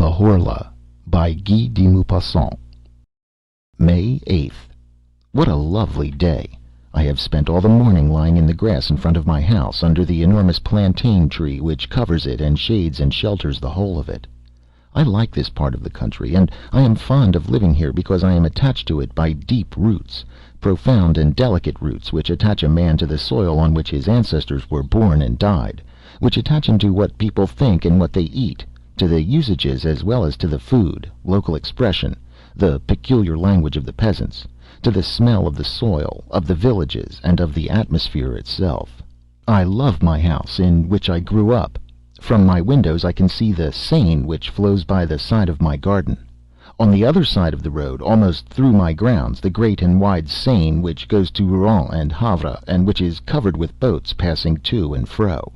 Orla by Guy de Maupassant. May 8th. What a lovely day! I have spent all the morning lying in the grass in front of my house, under the enormous plantain tree which covers it and shades and shelters the whole of it. I like this part of the country, and I am fond of living here because I am attached to it by deep roots, profound and delicate roots which attach a man to the soil on which his ancestors were born and died, which attach him to what people think and what they eat, to the usages as well as to the food, local expression, the peculiar language of the peasants, to the smell of the soil, of the villages, and of the atmosphere itself. I love my house in which I grew up. From my windows I can see the Seine which flows by the side of my garden. On the other side of the road, almost through my grounds, the great and wide Seine which goes to Rouen and Havre, and which is covered with boats passing to and fro.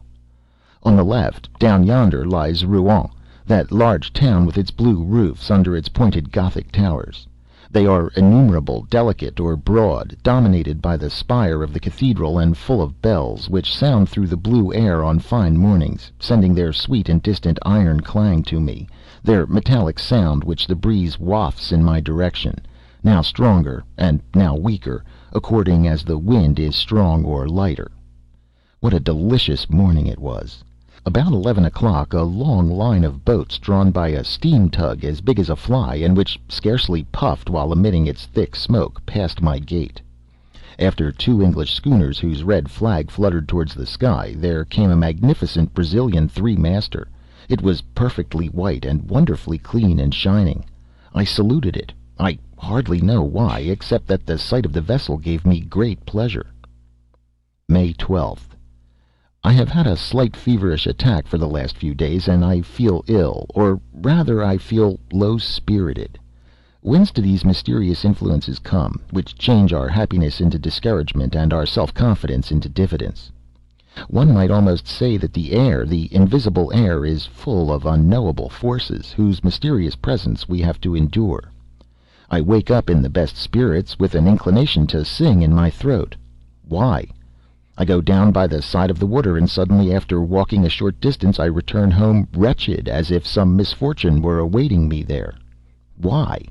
On the left, down yonder, lies Rouen, that large town with its blue roofs under its pointed Gothic towers. They are innumerable, delicate or broad, dominated by the spire of the cathedral, and full of bells, which sound through the blue air on fine mornings, sending their sweet and distant iron clang to me, their metallic sound which the breeze wafts in my direction, now stronger and now weaker, according as the wind is strong or lighter. What a delicious morning it was! About 11 o'clock, a long line of boats, drawn by a steam tug as big as a fly, and which scarcely puffed while emitting its thick smoke, passed my gate. After 2 English schooners whose red flag fluttered towards the sky, there came a magnificent Brazilian 3-master. It was perfectly white and wonderfully clean and shining. I saluted it. I hardly know why, except that the sight of the vessel gave me great pleasure. May 12th. I have had a slight feverish attack for the last few days, and I feel ill, or rather I feel low-spirited. Whence do these mysterious influences come, which change our happiness into discouragement and our self-confidence into diffidence? One might almost say that the air, the invisible air, is full of unknowable forces, whose mysterious presence we have to endure. I wake up in the best spirits, with an inclination to sing in my throat. Why? I go down by the side of the water, and suddenly, after walking a short distance, I return home wretched, as if some misfortune were awaiting me there. Why?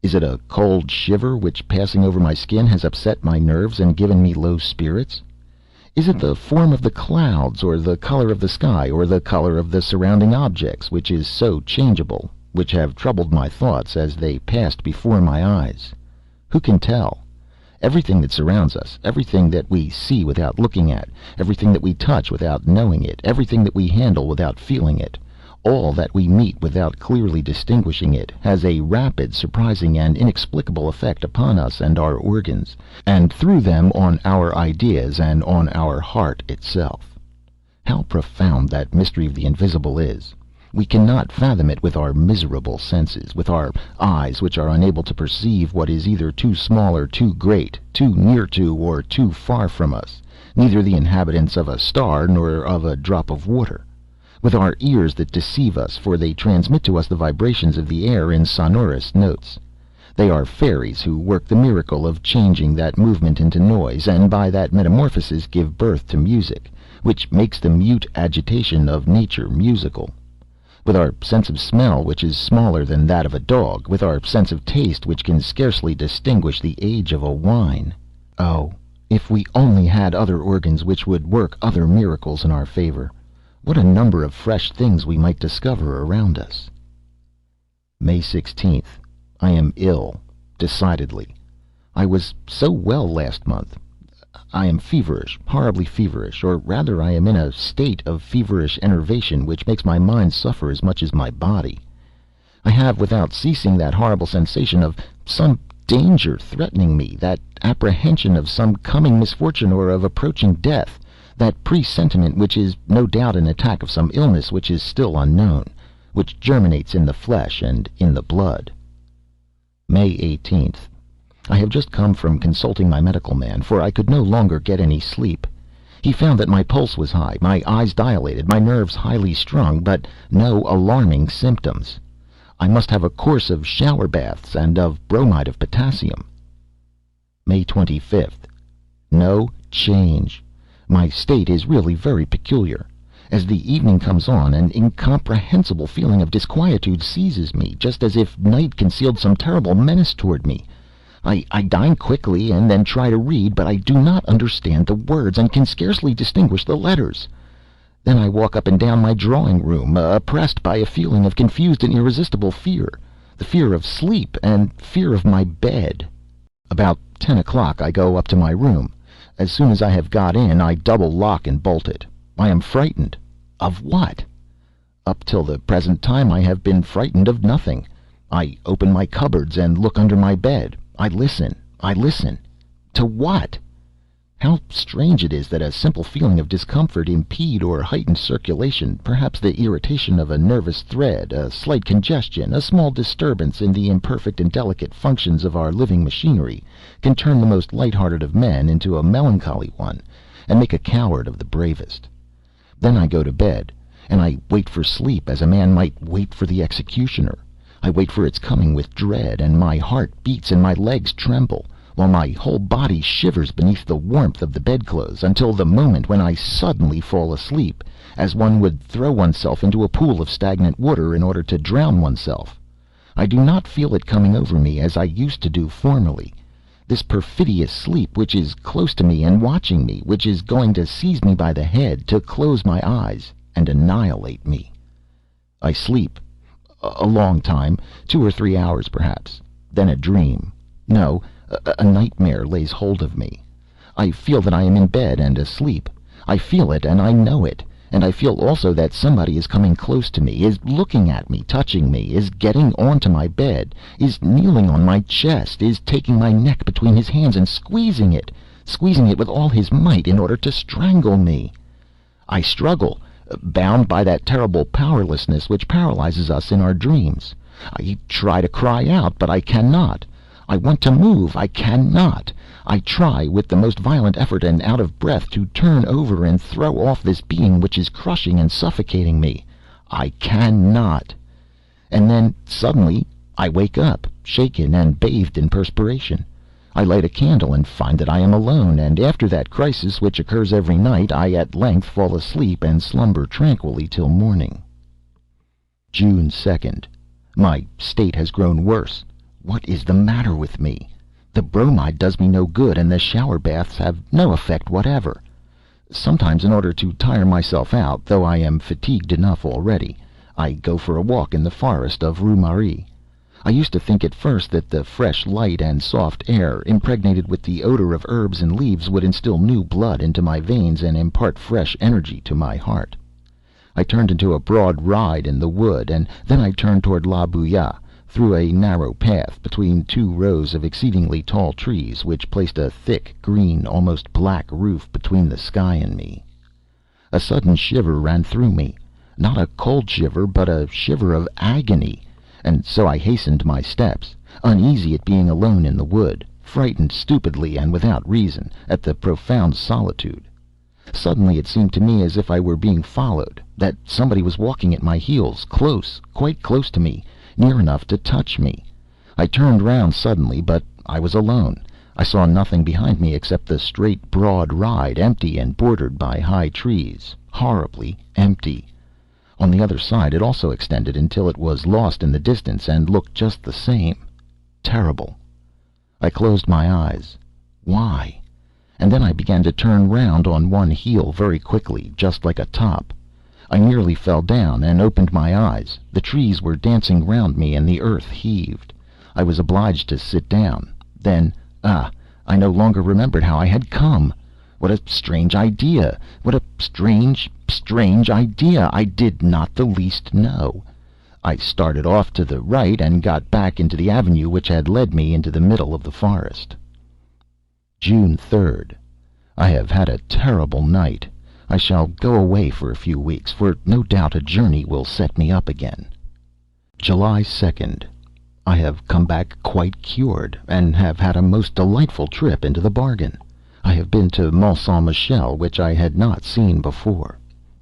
Is it a cold shiver which, passing over my skin, has upset my nerves and given me low spirits? Is it the form of the clouds, or the color of the sky, or the color of the surrounding objects, which is so changeable, which have troubled my thoughts as they passed before my eyes? Who can tell? Everything that surrounds us, everything that we see without looking at, everything that we touch without knowing it, everything that we handle without feeling it, all that we meet without clearly distinguishing it, has a rapid, surprising, and inexplicable effect upon us and our organs, and through them on our ideas and on our heart itself. How profound that mystery of the invisible is! We cannot fathom it with our miserable senses, with our eyes which are unable to perceive what is either too small or too great, too near to or too far from us, neither the inhabitants of a star nor of a drop of water; with our ears that deceive us, for they transmit to us the vibrations of the air in sonorous notes. They are fairies who work the miracle of changing that movement into noise, and by that metamorphosis give birth to music, which makes the mute agitation of nature musical. With our sense of smell, which is smaller than that of a dog, with our sense of taste, which can scarcely distinguish the age of a wine. Oh, if we only had other organs which would work other miracles in our favor, what a number of fresh things we might discover around us! May 16th. I am ill, decidedly. I was so well last month. I am feverish, horribly feverish, or rather I am in a state of feverish enervation which makes my mind suffer as much as my body. I have without ceasing that horrible sensation of some danger threatening me, that apprehension of some coming misfortune or of approaching death, that presentiment which is no doubt an attack of some illness which is still unknown, which germinates in the flesh and in the blood. May 18th. I have just come from consulting my medical man, for I could no longer get any sleep. He found that my pulse was high, my eyes dilated, my nerves highly strung, but no alarming symptoms. I must have a course of shower baths and of bromide of potassium. May 25th. No change. My state is really very peculiar. As the evening comes on, an incomprehensible feeling of disquietude seizes me, just as if night concealed some terrible menace toward me. I dine quickly and then try to read, but I do not understand the words and can scarcely distinguish the letters. Then I walk up and down my drawing room, oppressed by a feeling of confused and irresistible fear, the fear of sleep and fear of my bed. About 10 o'clock I go up to my room. As soon as I have got in, I double lock and bolt it. I am frightened. Of what? Up till the present time I have been frightened of nothing. I open my cupboards and look under my bed. I listen. To what? How strange it is that a simple feeling of discomfort impede or heighten circulation, perhaps the irritation of a nervous thread, a slight congestion, a small disturbance in the imperfect and delicate functions of our living machinery, can turn the most light-hearted of men into a melancholy one, and make a coward of the bravest. Then I go to bed, and I wait for sleep as a man might wait for the executioner. I wait for its coming with dread, and my heart beats and my legs tremble, while my whole body shivers beneath the warmth of the bedclothes, until the moment when I suddenly fall asleep, as one would throw oneself into a pool of stagnant water in order to drown oneself. I do not feel it coming over me as I used to do formerly. This perfidious sleep, which is close to me and watching me, which is going to seize me by the head, to close my eyes and annihilate me. I sleep a long time, 2 or 3 hours perhaps. Then a dream. No, a nightmare lays hold of me. I feel that I am in bed and asleep. I feel it and I know it. And I feel also that somebody is coming close to me, is looking at me, touching me, is getting onto my bed, is kneeling on my chest, is taking my neck between his hands and squeezing it with all his might in order to strangle me. I struggle, bound by that terrible powerlessness which paralyzes us in our dreams. I try to cry out, but I cannot. I want to move. I cannot. I try, with the most violent effort and out of breath, to turn over and throw off this being which is crushing and suffocating me. I cannot. And then, suddenly, I wake up, shaken and bathed in perspiration. I light a candle and find that I am alone, and after that crisis which occurs every night, I at length fall asleep and slumber tranquilly till morning. June 2nd. My state has grown worse. What is the matter with me? The bromide does me no good, and the shower baths have no effect whatever. Sometimes, in order to tire myself out, though I am fatigued enough already, I go for a walk in the forest of Rue Marie. I used to think at first that the fresh light and soft air, impregnated with the odor of herbs and leaves, would instill new blood into my veins and impart fresh energy to my heart. I turned into a broad ride in the wood, and then I turned toward La Bouilla, through a narrow path between 2 rows of exceedingly tall trees, which placed a thick, green, almost black roof between the sky and me. A sudden shiver ran through me, not a cold shiver, but a shiver of agony, and so I hastened my steps, uneasy at being alone in the wood, frightened stupidly and without reason at the profound solitude. Suddenly it seemed to me as if I were being followed, that somebody was walking at my heels, close, quite close to me, near enough to touch me. I turned round suddenly, but I was alone. I saw nothing behind me except the straight, broad ride, empty and bordered by high trees, horribly empty. On the other side it also extended until it was lost in the distance and looked just the same. Terrible. I closed my eyes. Why? And then I began to turn round on one heel very quickly, just like a top. I nearly fell down and opened my eyes. The trees were dancing round me and the earth heaved. I was obliged to sit down. Then, I no longer remembered how I had come. What a strange idea! What a strange idea! I did not the least know. I started off to the right and got back into the avenue which had led me into the middle of the forest. June 3rd. I have had a terrible night. I shall go away for a few weeks, for no doubt a journey will set me up again. July 2nd. I have come back quite cured, and have had a most delightful trip into the bargain. I have been to Mont Saint-Michel, which I had not seen before.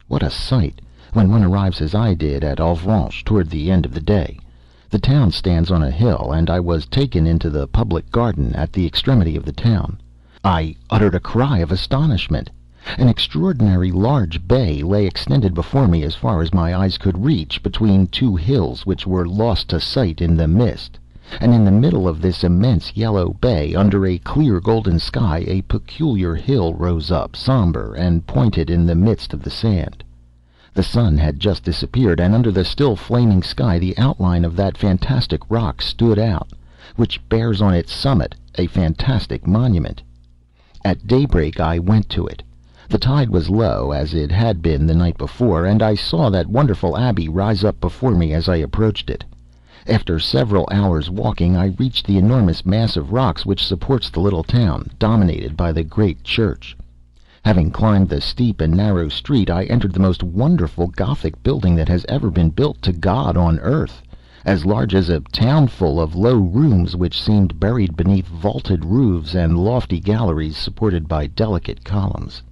What a sight, when one arrives as I did at Avranches toward the end of the day. The town stands on a hill, and I was taken into the public garden at the extremity of the town. I uttered a cry of astonishment. An extraordinary large bay lay extended before me as far as my eyes could reach, between two hills which were lost to sight in the mist. And in the middle of this immense yellow bay, under a clear golden sky, a peculiar hill rose up, somber and pointed in the midst of the sand. The sun had just disappeared, and under the still flaming sky the outline of that fantastic rock stood out, which bears on its summit a fantastic monument. At daybreak I went to it. The tide was low, as it had been the night before, and I saw that wonderful abbey rise up before me as I approached it. After several hours' walking, I reached the enormous mass of rocks which supports the little town, dominated by the great church. Having climbed the steep and narrow street, I entered the most wonderful Gothic building that has ever been built to God on earth, as large as a townful of low rooms which seemed buried beneath vaulted roofs and lofty galleries supported by delicate columns.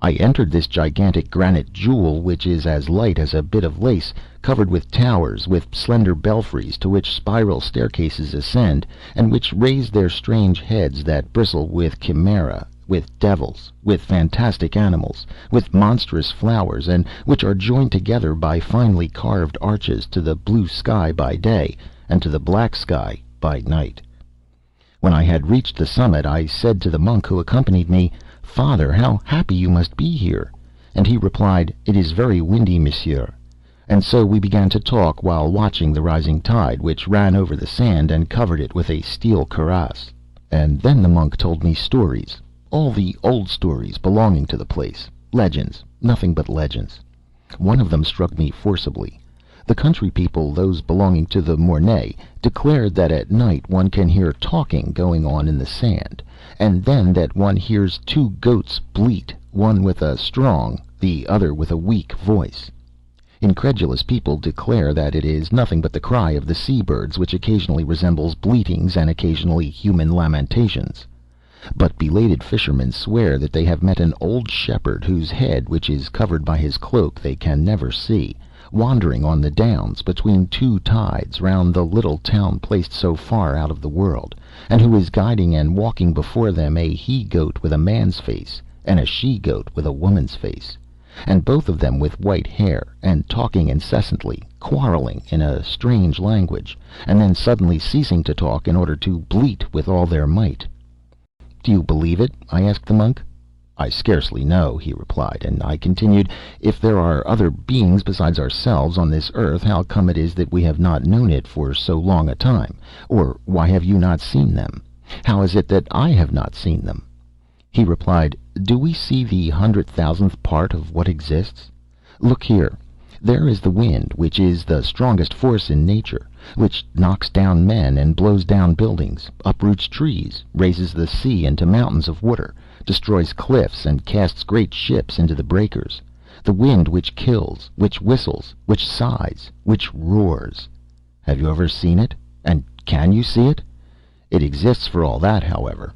I entered this gigantic granite jewel, which is as light as a bit of lace, covered with towers, with slender belfries to which spiral staircases ascend, and which raise their strange heads that bristle with chimera, with devils, with fantastic animals, with monstrous flowers, and which are joined together by finely carved arches to the blue sky by day and to the black sky by night. When I had reached the summit, I said to the monk who accompanied me, "Father, how happy you must be here!" And he replied, "It is very windy, monsieur." And so we began to talk while watching the rising tide, which ran over the sand and covered it with a steel cuirass. And then the monk told me stories, all the old stories belonging to the place, legends, nothing but legends. One of them struck me forcibly. The country people, those belonging to the Mornay, declared that at night one can hear talking going on in the sand, and then that one hears two goats bleat, one with a strong, the other with a weak voice. Incredulous people declare that it is nothing but the cry of the sea birds, which occasionally resembles bleatings and occasionally human lamentations. But belated fishermen swear that they have met an old shepherd whose head, which is covered by his cloak, they can never see, wandering on the downs between two tides round the little town placed so far out of the world, and who is guiding and walking before them a he-goat with a man's face, and a she-goat with a woman's face, and both of them with white hair, and talking incessantly, quarrelling in a strange language, and then suddenly ceasing to talk in order to bleat with all their might. "Do you believe it?" I asked the monk. "I scarcely know," he replied, and I continued, "If there are other beings besides ourselves on this earth, how come it is that we have not known it for so long a time? Or why have you not seen them? How is it that I have not seen them?" He replied, "Do we see the 100,000th part of what exists? Look here. There is the wind, which is the strongest force in nature, which knocks down men and blows down buildings, uproots trees, raises the sea into mountains of water, destroys cliffs, and casts great ships into the breakers. The wind which kills, which whistles, which sighs, which roars. Have you ever seen it? And can you see it? It exists for all that, however."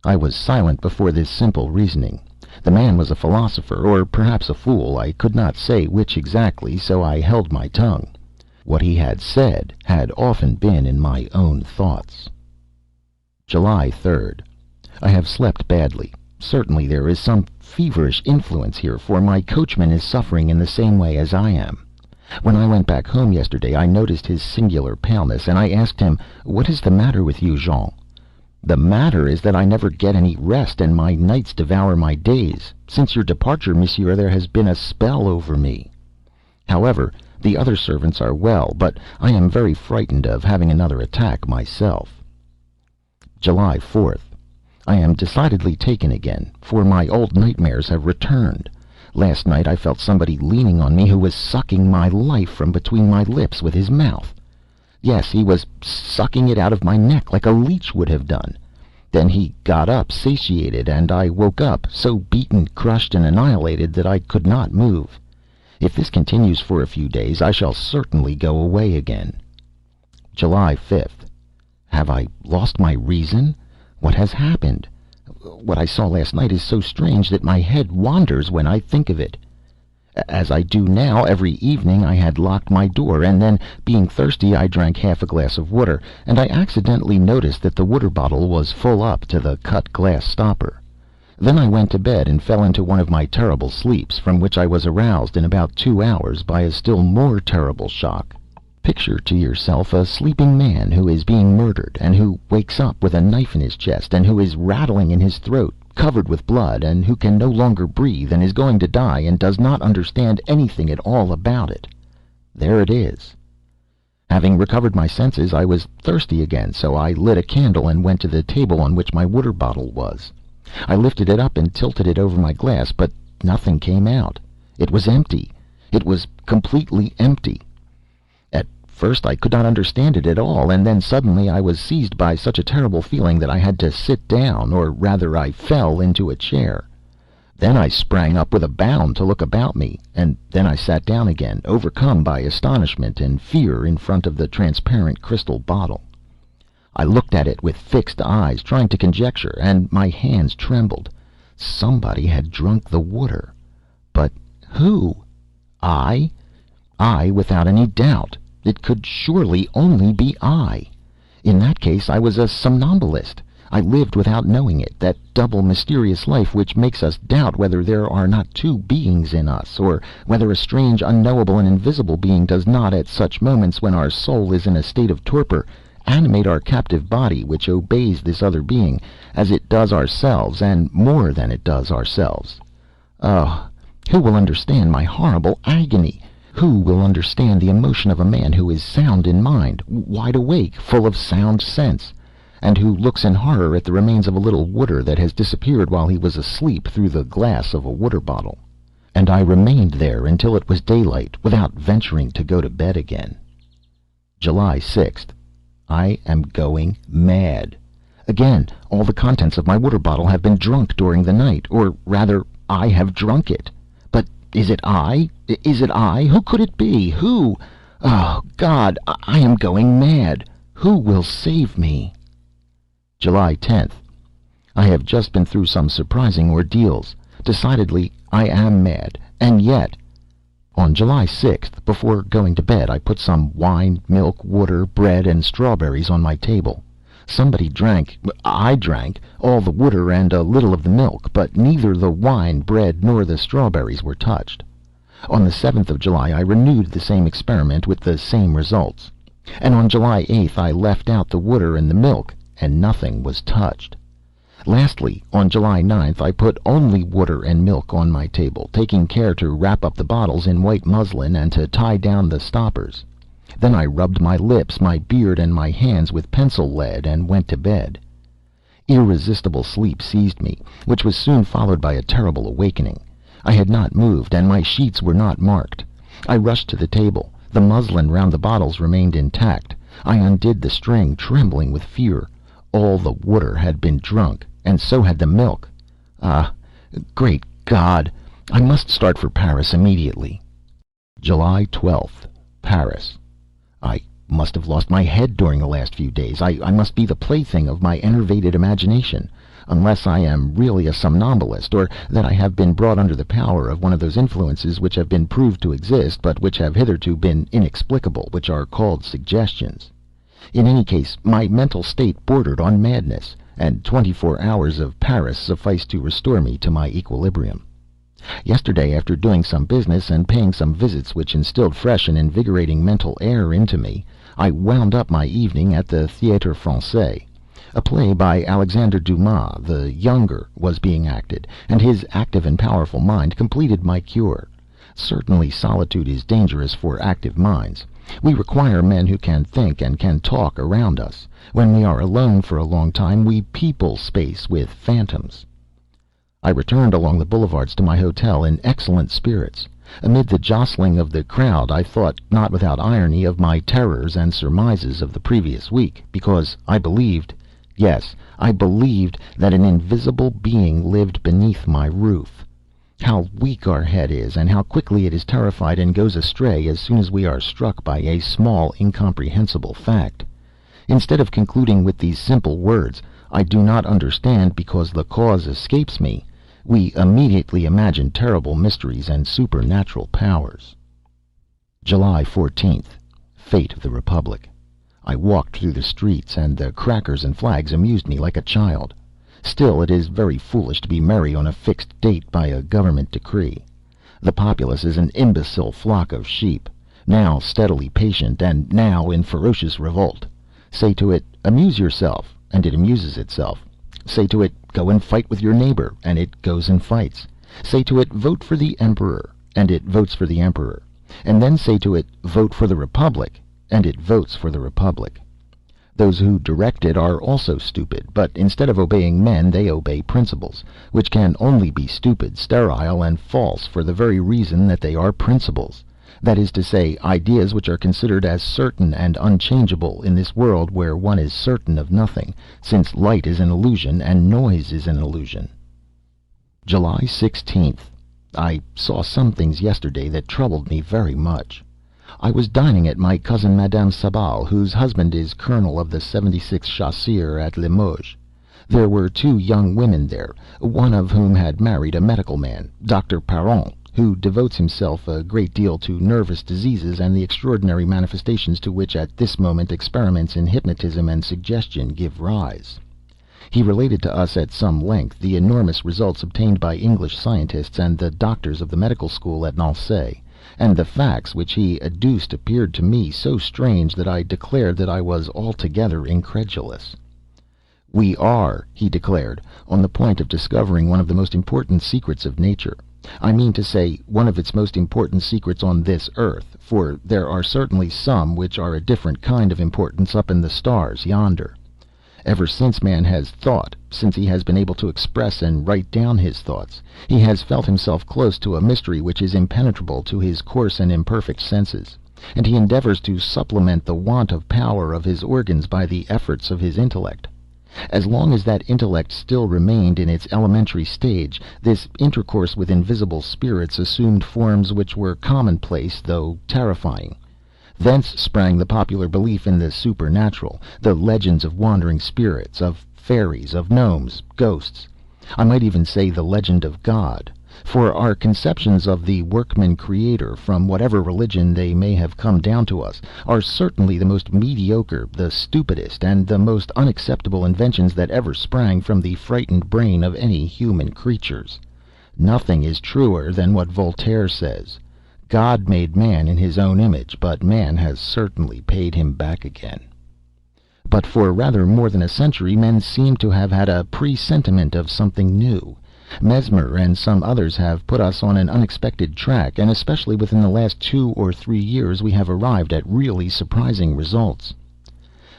I was silent before this simple reasoning. The man was a philosopher, or perhaps a fool, I could not say which exactly, so I held my tongue. What he had said had often been in my own thoughts. July 3rd. I have slept badly. Certainly there is some feverish influence here, for my coachman is suffering in the same way as I am. When I went back home yesterday, I noticed his singular paleness, and I asked him, "What is the matter with you, Jean?" "The matter is that I never get any rest, and my nights devour my days. Since your departure, monsieur, there has been a spell over me. However, the other servants are well, but I am very frightened of having another attack myself." July 4th. I am decidedly taken again, for my old nightmares have returned. Last night I felt somebody leaning on me who was sucking my life from between my lips with his mouth. Yes, he was sucking it out of my neck like a leech would have done. Then he got up satiated, and I woke up, so beaten, crushed, and annihilated that I could not move. If this continues for a few days, I shall certainly go away again. July 5th. Have I lost my reason? What has happened? What I saw last night is so strange that my head wanders when I think of it. As I do now every evening, I had locked my door, and then, being thirsty, I drank half a glass of water, and I accidentally noticed that the water bottle was full up to the cut glass stopper. Then I went to bed and fell into one of my terrible sleeps, from which I was aroused in about 2 hours by a still more terrible shock. Picture to yourself a sleeping man who is being murdered, and who wakes up with a knife in his chest, and who is rattling in his throat, covered with blood, and who can no longer breathe, and is going to die, and does not understand anything at all about it. There it is. Having recovered my senses, I was thirsty again, so I lit a candle and went to the table on which my water bottle was. I lifted it up and tilted it over my glass, but nothing came out. It was empty. It was completely empty. At first I could not understand it at all, and then suddenly I was seized by such a terrible feeling that I had to sit down, or rather I fell into a chair. Then I sprang up with a bound to look about me, and then I sat down again, overcome by astonishment and fear in front of the transparent crystal bottle. I looked at it with fixed eyes, trying to conjecture, and my hands trembled. Somebody had drunk the water. But who? I? I, without any doubt. It could surely only be I. In that case I was a somnambulist. I lived without knowing it, that double mysterious life which makes us doubt whether there are not two beings in us, or whether a strange, unknowable, and invisible being does not, at such moments when our soul is in a state of torpor, animate our captive body, which obeys this other being, as it does ourselves, and more than it does ourselves. Oh, who will understand my horrible agony? Who will understand the emotion of a man who is sound in mind, wide awake, full of sound sense, and who looks in horror at the remains of a little water that has disappeared while he was asleep through the glass of a water bottle? And I remained there until it was daylight, without venturing to go to bed again. July 6th. I am going mad. Again, all the contents of my water bottle have been drunk during the night, or rather, I have drunk it. But is it I? Is it I? Who could it be? Who? Oh, God, I am going mad. Who will save me? July 10th. I have just been through some surprising ordeals. Decidedly, I am mad. And yet, on July 6th, before going to bed, I put some wine, milk, water, bread, and strawberries on my table. Somebody drank, I drank, all the water and a little of the milk, but neither the wine, bread, nor the strawberries were touched. On the 7th of July, I renewed the same experiment with the same results. And on July 8th, I left out the water and the milk, and nothing was touched. Lastly, on July 9th, I put only water and milk on my table, taking care to wrap up the bottles in white muslin and to tie down the stoppers. Then I rubbed my lips, my beard, and my hands with pencil lead, and went to bed. Irresistible sleep seized me, which was soon followed by a terrible awakening. I had not moved, and my sheets were not marked. I rushed to the table. The muslin round the bottles remained intact. I undid the string, trembling with fear. All the water had been drunk, and so had the milk. Ah, great God! I must start for Paris immediately. July 12th. Paris. I must have lost my head during the last few days. I must be the plaything of my enervated imagination, unless I am really a somnambulist, or that I have been brought under the power of one of those influences which have been proved to exist, but which have hitherto been inexplicable, which are called suggestions. In any case, my mental state bordered on madness, and 24 hours of Paris sufficed to restore me to my equilibrium. Yesterday, after doing some business and paying some visits which instilled fresh and invigorating mental air into me, I wound up my evening at the Théâtre Français. A play by Alexandre Dumas the Younger was being acted, and his active and powerful mind completed my cure. Certainly solitude is dangerous for active minds. We require men who can think and can talk around us. When we are alone for a long time, we people space with phantoms. I returned along the boulevards to my hotel in excellent spirits. Amid the jostling of the crowd, I thought, not without irony, of my terrors and surmises of the previous week, because I believed, yes, I believed that an invisible being lived beneath my roof. How weak our head is, and how quickly it is terrified and goes astray as soon as we are struck by a small, incomprehensible fact. Instead of concluding with these simple words, "I do not understand because the cause escapes me," we immediately imagine terrible mysteries and supernatural powers. July 14th. Fate of the Republic. I walked through the streets, and the crackers and flags amused me like a child. Still, it is very foolish to be merry on a fixed date by a government decree. The populace is an imbecile flock of sheep, now steadily patient, and now in ferocious revolt. Say to it, amuse yourself, and it amuses itself. Say to it, go and fight with your neighbor, and it goes and fights. Say to it, vote for the emperor, and it votes for the emperor. And then say to it, vote for the republic, and it votes for the republic. Those who direct it are also stupid, but instead of obeying men, they obey principles, which can only be stupid, sterile, and false for the very reason that they are principles. That is to say, ideas which are considered as certain and unchangeable in this world where one is certain of nothing, since light is an illusion and noise is an illusion. July 16th. I saw some things yesterday that troubled me very much. I was dining at my cousin Madame Sabal, whose husband is colonel of the 76th Chasseurs at Limoges. There were two young women there, one of whom had married a medical man, Dr. Parent, who devotes himself a great deal to nervous diseases and the extraordinary manifestations to which at this moment experiments in hypnotism and suggestion give rise. He related to us at some length the enormous results obtained by English scientists and the doctors of the medical school at Nancy, and the facts which he adduced appeared to me so strange that I declared that I was altogether incredulous. We are, he declared, on the point of discovering one of the most important secrets of nature. I mean to say, one of its most important secrets on this earth, for there are certainly some which are a different kind of importance up in the stars yonder. Ever since man has thought, since he has been able to express and write down his thoughts, he has felt himself close to a mystery which is impenetrable to his coarse and imperfect senses, and he endeavors to supplement the want of power of his organs by the efforts of his intellect. As long as that intellect still remained in its elementary stage, this intercourse with invisible spirits assumed forms which were commonplace though terrifying. Thence sprang the popular belief in the supernatural, the legends of wandering spirits, of fairies, of gnomes, ghosts. I might even say the legend of God, for our conceptions of the workman creator, from whatever religion they may have come down to us, are certainly the most mediocre, the stupidest, and the most unacceptable inventions that ever sprang from the frightened brain of any human creatures. Nothing is truer than what Voltaire says: God made man in his own image, but man has certainly paid him back again. But for rather more than a century men seem to have had a presentiment of something new. Mesmer and some others have put us on an unexpected track, and especially within the last 2 or 3 years we have arrived at really surprising results.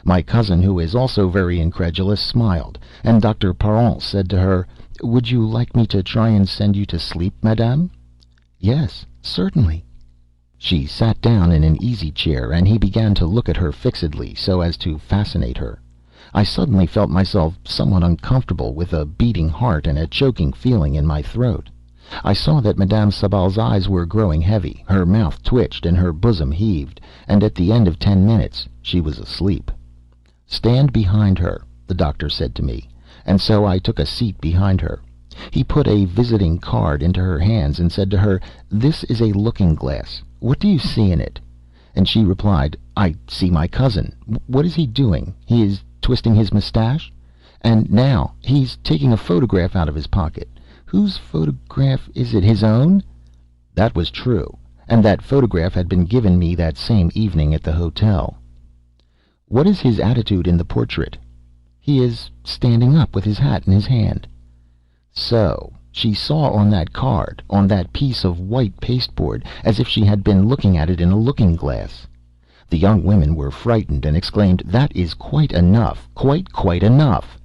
My cousin, who is also very incredulous, smiled, and Dr. Parent said to her, "Would you like me to try and send you to sleep, madame?" "Yes, certainly." She sat down in an easy chair, and he began to look at her fixedly, so as to fascinate her. I suddenly felt myself somewhat uncomfortable, with a beating heart and a choking feeling in my throat. I saw that Madame Sabal's eyes were growing heavy, her mouth twitched, and her bosom heaved, and at the end of 10 minutes she was asleep. "Stand behind her," the doctor said to me, and so I took a seat behind her. He put a visiting card into her hands and said to her, "This is a looking glass. What do you see in it?" And she replied, "I see my cousin. What is he doing? He is twisting his mustache. And now he's taking a photograph out of his pocket. Whose photograph is it? His own?" That was true, and that photograph had been given me that same evening at the hotel. "What is his attitude in the portrait?" "He is standing up with his hat in his hand." So she saw on that card, on that piece of white pasteboard, as if she had been looking at it in a looking glass. The young women were frightened, and exclaimed, "That is quite enough, quite enough."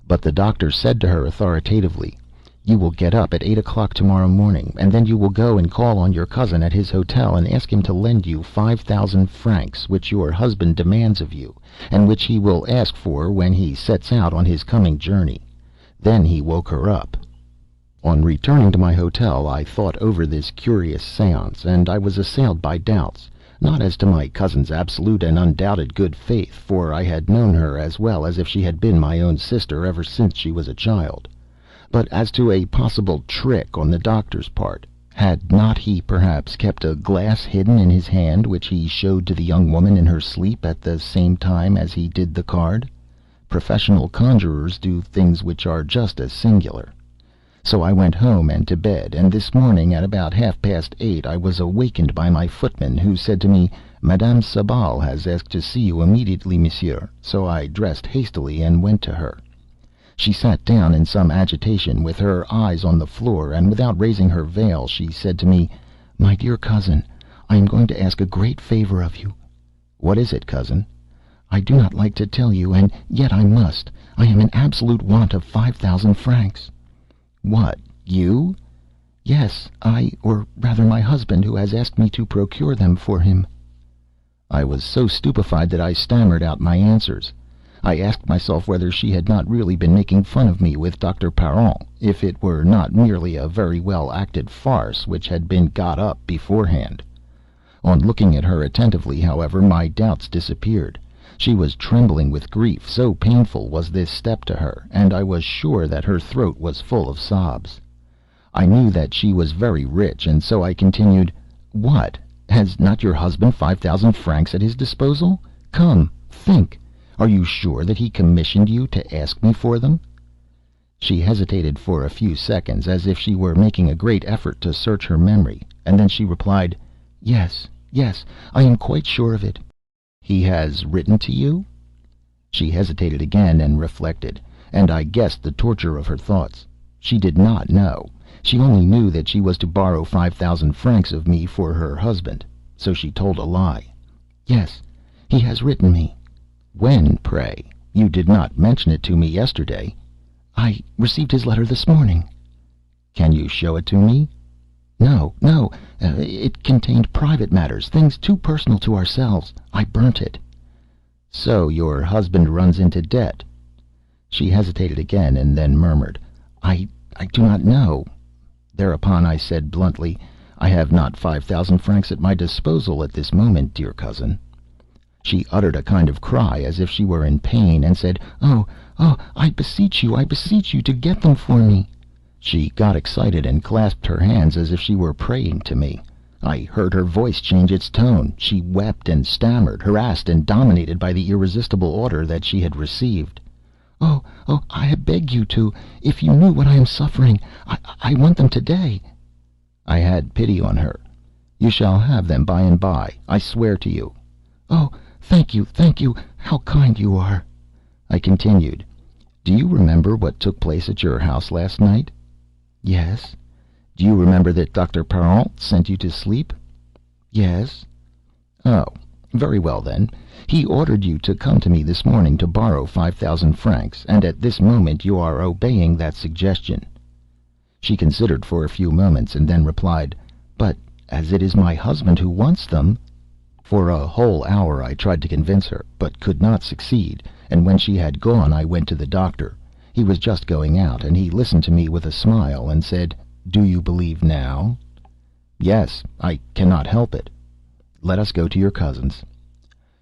But the doctor said to her authoritatively, "You will get up at 8 o'clock tomorrow morning, and then you will go and call on your cousin at his hotel, and ask him to lend you 5,000 francs, which your husband demands of you, and which he will ask for when he sets out on his coming journey." Then he woke her up. On returning to my hotel I thought over this curious seance, and I was assailed by doubts, not as to my cousin's absolute and undoubted good faith, for I had known her as well as if she had been my own sister ever since she was a child, but as to a possible trick on the doctor's part. Had not he perhaps kept a glass hidden in his hand, which he showed to the young woman in her sleep at the same time as he did the card? Professional conjurers do things which are just as singular. So I went home and to bed, and this morning at about 8:30 I was awakened by my footman, who said to me, "Madame Sabal has asked to see you immediately, monsieur." So I dressed hastily and went to her. She sat down in some agitation, with her eyes on the floor, and without raising her veil, she said to me, "My dear cousin, I am going to ask a great favor of you." "What is it, cousin?" "I do not like to tell you, and yet I must. I am in absolute want of 5,000 francs." "What, you?" "Yes, or rather my husband, who has asked me to procure them for him." I was so stupefied that I stammered out my answers. I asked myself whether she had not really been making fun of me with Dr. Parent, if it were not merely a very well acted farce which had been got up beforehand. On looking at her attentively, however, my doubts disappeared. She was trembling with grief, so painful was this step to her, and I was sure that her throat was full of sobs. I knew that she was very rich, and so I continued, "What? Has not your husband 5,000 francs at his disposal? Come, think. Are you sure that he commissioned you to ask me for them?" She hesitated for a few seconds, as if she were making a great effort to search her memory, and then she replied, "Yes, yes, I am quite sure of it." "He has written to you?" She hesitated again and reflected, and I guessed the torture of her thoughts. She did not know. She only knew that she was to borrow 5,000 francs of me for her husband. So she told a lie. "Yes, he has written me." "When, pray? You did not mention it to me yesterday." "I received his letter this morning." "Can you show it to me?" No. It contained private matters, things too personal to ourselves. I burnt it." "So your husband runs into debt?" She hesitated again, and then murmured, I do not know." Thereupon I said bluntly, "I have not 5,000 francs at my disposal at this moment, dear cousin." She uttered a kind of cry, as if she were in pain, and said, Oh, I beseech you to get them for me." She got excited and clasped her hands as if she were praying to me. I heard her voice change its tone. She wept and stammered, harassed and dominated by the irresistible order that she had received. Oh, I beg you to. If you knew what I am suffering, I want them today." I had pity on her. "You shall have them by and by, I swear to you." "Oh, thank you. How kind you are." I continued, "Do you remember what took place at your house last night?" "Yes." "Do you remember that Dr. Parent sent you to sleep?" "Yes." "Oh, very well then. He ordered you to come to me this morning to borrow 5,000 francs, and at this moment you are obeying that suggestion." She considered for a few moments, and then replied, "But as it is my husband who wants them—" For a whole hour I tried to convince her, but could not succeed, and when she had gone I went to the doctor. He was just going out, and he listened to me with a smile, and said, "Do you believe now?" "Yes, I cannot help it." "Let us go to your cousin's."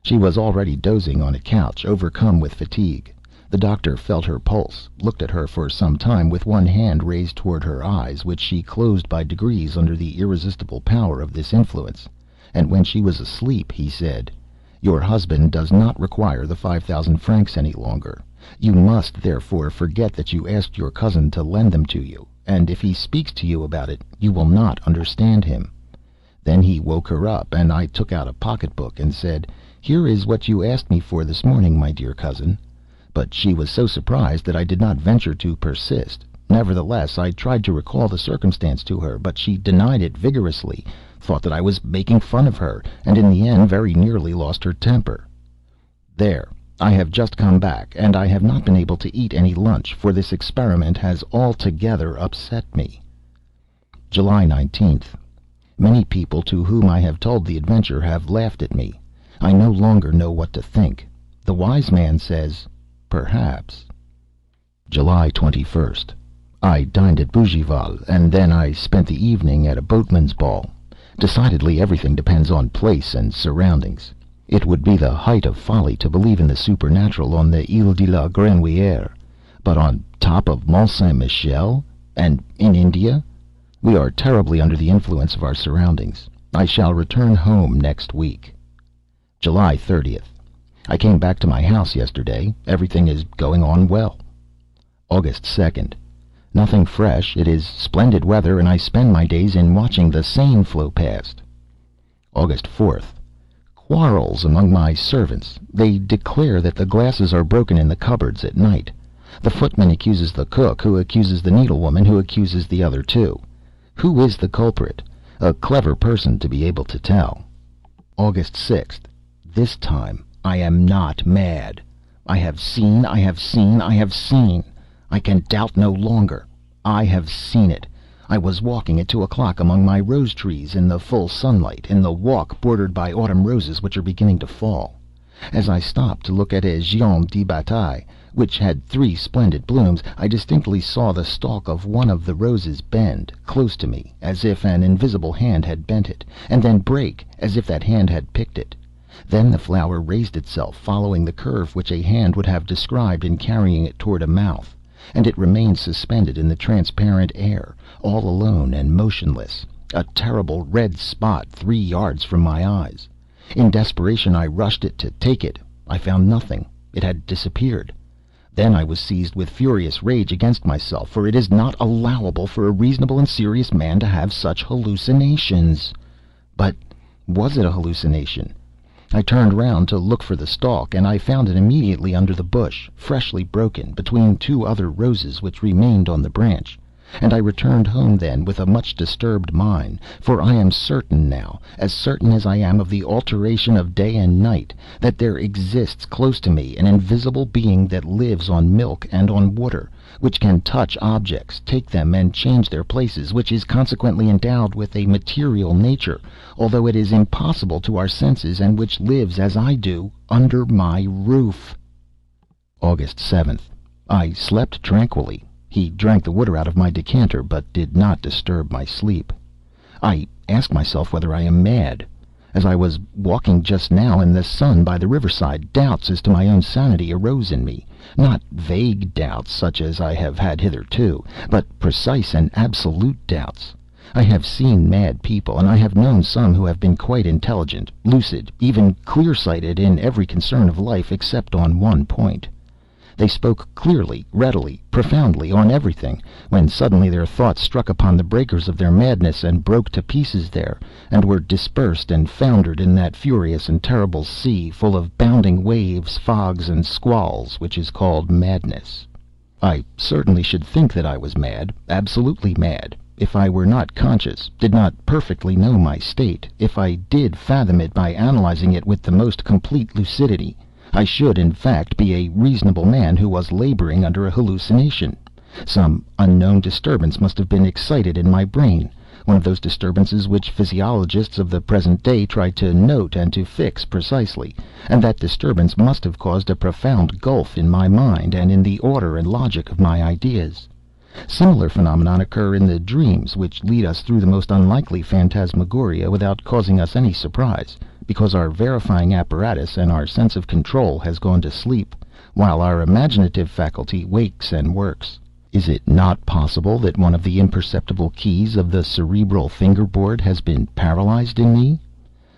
She was already dozing on a couch, overcome with fatigue. The doctor felt her pulse, looked at her for some time with one hand raised toward her eyes, which she closed by degrees under the irresistible power of this influence, and when she was asleep, he said, "Your husband does not require the 5,000 francs any longer. You must, therefore, forget that you asked your cousin to lend them to you, and if he speaks to you about it, you will not understand him." Then he woke her up, and I took out a pocketbook and said, "Here is what you asked me for this morning, my dear cousin." But she was so surprised that I did not venture to persist. Nevertheless, I tried to recall the circumstance to her, but she denied it vigorously, thought that I was making fun of her, and in the end very nearly lost her temper. There, I have just come back, and I have not been able to eat any lunch, for this experiment has altogether upset me. July 19th. Many people to whom I have told the adventure have laughed at me. I no longer know what to think. The wise man says, perhaps. July 21st. I dined at Bougival, and then I spent the evening at a boatman's ball. Decidedly everything depends on place and surroundings. It would be the height of folly to believe in the supernatural on the Ile de la Grenouillère, but on top of Mont Saint Michel, and in India, we are terribly under the influence of our surroundings. I shall return home next week. July 30th. I came back to my house yesterday. Everything is going on well. August 2nd. Nothing fresh. It is splendid weather, and I spend my days in watching the Seine flow past. August 4th. Quarrels among my servants. They declare that the glasses are broken in the cupboards at night. The footman accuses the cook, who accuses the needlewoman, who accuses the other two. Who is the culprit? A clever person to be able to tell. August 6th. This time I am not mad. I have seen. I can doubt no longer. I have seen it. I was walking at 2 o'clock among my rose trees in the full sunlight, in the walk bordered by autumn roses which are beginning to fall. As I stopped to look at a Géant de Bataille, which had 3 splendid blooms, I distinctly saw the stalk of one of the roses bend, close to me, as if an invisible hand had bent it, and then break, as if that hand had picked it. Then the flower raised itself, following the curve which a hand would have described in carrying it toward a mouth, and it remained suspended in the transparent air, all alone and motionless, a terrible red spot 3 yards from my eyes. In desperation I rushed it to take it. I found nothing. It had disappeared. Then I was seized with furious rage against myself, for it is not allowable for a reasonable and serious man to have such hallucinations. But was it a hallucination? I turned round to look for the stalk, and I found it immediately under the bush, freshly broken, between 2 other roses which remained on the branch. And I returned home then with a much disturbed mind, for I am certain now, as certain as I am of the alteration of day and night, that there exists close to me an invisible being that lives on milk and on water, which can touch objects, take them and change their places, which is consequently endowed with a material nature, although it is impossible to our senses, and which lives, as I do, under my roof. August 7th. I slept tranquilly. He drank the water out of my decanter, but did not disturb my sleep. I ask myself whether I am mad. As I was walking just now in the sun by the riverside, doubts as to my own sanity arose in me, not vague doubts such as I have had hitherto, but precise and absolute doubts. I have seen mad people, and I have known some who have been quite intelligent, lucid, even clear-sighted in every concern of life except on one point. They spoke clearly, readily, profoundly on everything, when suddenly their thoughts struck upon the breakers of their madness and broke to pieces there, and were dispersed and foundered in that furious and terrible sea, full of bounding waves, fogs, and squalls, which is called madness. I certainly should think that I was mad, absolutely mad, if I were not conscious, did not perfectly know my state, if I did fathom it by analyzing it with the most complete lucidity. I should, in fact, be a reasonable man who was laboring under a hallucination. Some unknown disturbance must have been excited in my brain, one of those disturbances which physiologists of the present day try to note and to fix precisely, and that disturbance must have caused a profound gulf in my mind and in the order and logic of my ideas. Similar phenomena occur in the dreams, which lead us through the most unlikely phantasmagoria without causing us any surprise, because our verifying apparatus and our sense of control has gone to sleep, while our imaginative faculty wakes and works. Is it not possible that one of the imperceptible keys of the cerebral fingerboard has been paralyzed in me?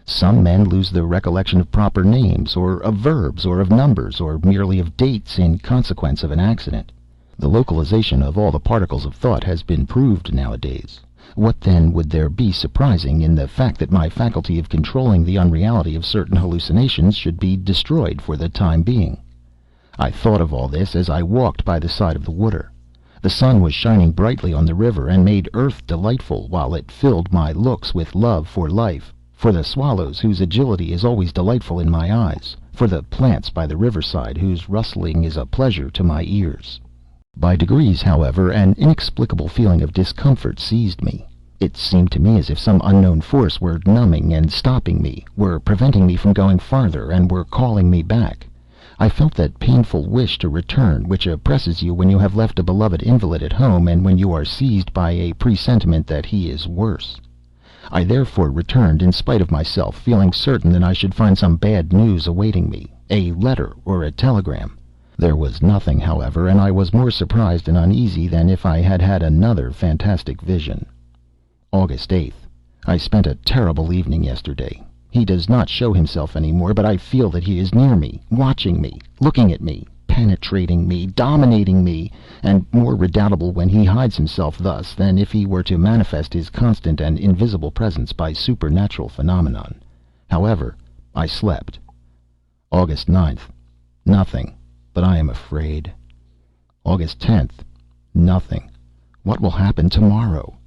Some men lose the recollection of proper names, or of verbs, or of numbers, or merely of dates, in consequence of an accident. The localization of all the particles of thought has been proved nowadays. What then would there be surprising in the fact that my faculty of controlling the unreality of certain hallucinations should be destroyed for the time being? I thought of all this as I walked by the side of the water. The sun was shining brightly on the river, and made earth delightful, while it filled my looks with love for life, for the swallows whose agility is always delightful in my eyes, for the plants by the riverside whose rustling is a pleasure to my ears. By degrees, however, an inexplicable feeling of discomfort seized me. It seemed to me as if some unknown force were numbing and stopping me, were preventing me from going farther, and were calling me back. I felt that painful wish to return, which oppresses you when you have left a beloved invalid at home, and when you are seized by a presentiment that he is worse. I therefore returned in spite of myself, feeling certain that I should find some bad news awaiting me, a letter or a telegram. There was nothing, however, and I was more surprised and uneasy than if I had had another fantastic vision. August 8th. I spent a terrible evening yesterday. He does not show himself any more, but I feel that he is near me, watching me, looking at me, penetrating me, dominating me, and more redoubtable when he hides himself thus than if he were to manifest his constant and invisible presence by supernatural phenomenon. However, I slept. August 9th. Nothing, but I am afraid. August 10th. Nothing. What will happen tomorrow?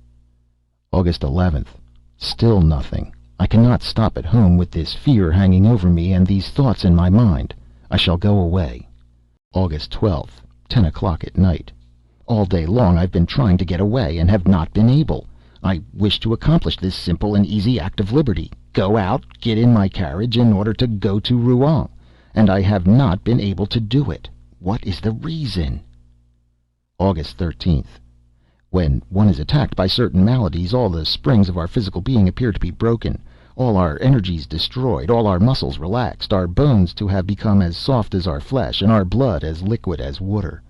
August 11th. Still nothing. I cannot stop at home with this fear hanging over me and these thoughts in my mind. I shall go away. August 12th. 10 o'clock at night. All day long I've been trying to get away and have not been able. I wish to accomplish this simple and easy act of liberty. Go out, get in my carriage in order to go to Rouen. And I have not been able to do it. What is the reason? August 13th. When one is attacked by certain maladies, all the springs of our physical being appear to be broken, all our energies destroyed, all our muscles relaxed, our bones to have become as soft as our flesh, and our blood as liquid as water.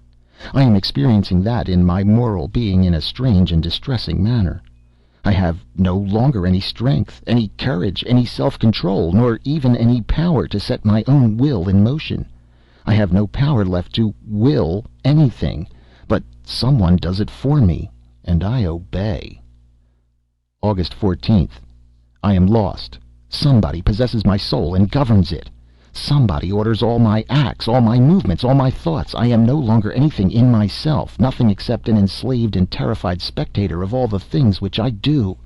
I am experiencing that in my moral being in a strange and distressing manner. I have no longer any strength, any courage, any self-control, nor even any power to set my own will in motion. I have no power left to will anything, but someone does it for me, and I obey. August 14th. I am lost. Somebody possesses my soul and governs it. Somebody orders all my acts, all my movements, all my thoughts. I am no longer anything in myself, nothing except an enslaved and terrified spectator of all the things which I do.